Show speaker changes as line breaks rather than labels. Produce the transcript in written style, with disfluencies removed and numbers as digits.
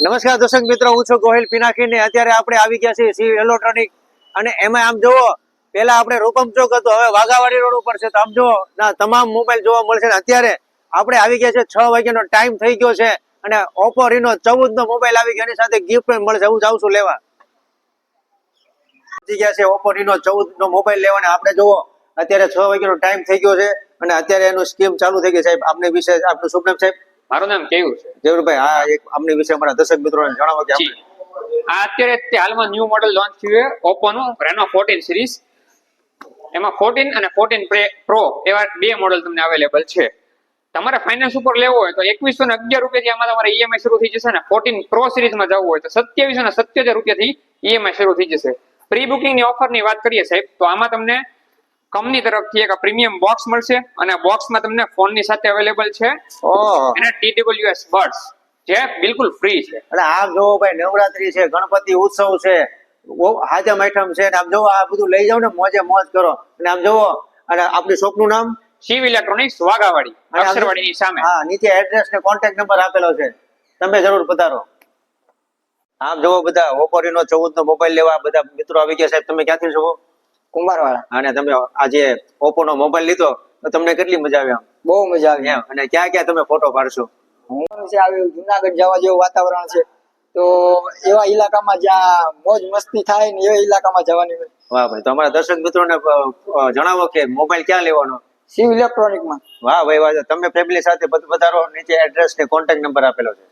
નમસ્કાર દર્શક મિત્રો, હું છું ગોહિલ પિનાકી ને અત્યારે આપણે આવી ગયા છીએ શિવ ઇલેક્ટ્રોનિક અને એમાં આમ જુઓ, પેલા આપણે રૂપમ ચોક હતો, હવે વાઘાવાડી રોડ ઉપર છે. તો આમ જુઓ ના તમામ મોબાઈલ જોવા મળશે. અત્યારે આપણે આવી ગયા છે 6 વાગ્યાનો ટાઈમ થઈ ગયો છે અને ઓપ્પો રીનો 14 નો મોબાઈલ આવી ગયો, એની સાથે ગિફ્ટ પણ મળશે. હું જાઉં છું લેવા. ગયા છે ઓપ્પો રીનો 14 નો મોબાઈલ લેવાને. આપણે જુઓ અત્યારે 6 વાગ્યાનો ટાઈમ થઈ ગયો છે અને અત્યારે એનું સ્કીમ ચાલુ થઈ ગઈ. સાહેબ આપને વિશે આપનું શુભ નામ સાહેબ?
મારું નામ કેવું છે
જરૂરભાઈ. હા, એક આપની વિશે અમારા દર્શક મિત્રોને જણાવો કે
આ અત્યારે હાલમાં ન્યુ મોડેલ લોન્ચ થયું છે Oppo નું Reno 14 સિરીઝ. એમાં 14 અને 14 Pro એવા બે મોડેલ તમને અવેલેબલ છે. તમારે ફાઇનાન્સ ઉપર લેવો હોય તો 2111 રૂપિયાથી આમાં તમારે ઈએમઆઈ શરૂ થઈ જશે. ને 14 Pro સિરીઝમાં જવું હોય તો 2777 રૂપિયાથી ઈએમઆઈ શરૂ થઈ જશે. પ્રી બુકિંગની ઓફરની વાત કરીએ સાહેબ, તો આમાં તમને કંપની તરફથી એક પ્રીમિયમ બોક્સ મળશે અને બોક્સમાં તમને ફોનની સાથે અવેલેબલ છે અને TWS બડ્સ જે બિલકુલ ફ્રી છે.
એટલે આમ જોવો ભાઈ, નવરાત્રી છે, ગણપતિ ઉત્સવ છે, હાજમ આઈટમ છે, આમ જોવો આ બધું લઈ જાવ ને મોજે મોજ કરો. અને આમ જોવો, અને આપણી શોપ નું નામ
શિવ ઇલેક્ટ્રોનિક્સ વાઘાવાડી અક્ષરવાડીની સામે.
હા, નીચે એડ્રેસ ને કોન્ટેક્ટ નંબર આપેલો છે, તમે જરૂર પધારો. આમ જોવો બધા ઓપ્પો રીનો 14 નો મોબાઈલ લેવા બધા મિત્રો આવી ગયા. સાહેબ તમે ક્યાંથી છો?
કુંભારવાળા.
અને તમે આજે ઓપ્પો નો મોબાઈલ લીધો તો તમને કેટલી મજા આવી? આમ
બહુ મજા આવી.
એમ, અને ક્યાં ક્યાં તમે ફોટો પાડશો?
હું છે આવ્યું જુનાગઢ જવા જેવું વાતાવરણ છે, તો એવા ઇલાકામાં જ્યાં મોજ મસ્તી થાય ને એવા ઇલાકામાં જવાની હોય.
વાહ ભાઈ, તો અમારા દર્શક મિત્રોને જણાવો કે મોબાઈલ ક્યાં લેવાનો?
શિવ ઇલેક્ટ્રોનિકમાં.
વાહ ભાઈ વાહ, તમે ફેમિલી સાથે પધારો. નીચે એડ્રેસ ને કોન્ટેક્ટ નંબર આપેલો છે.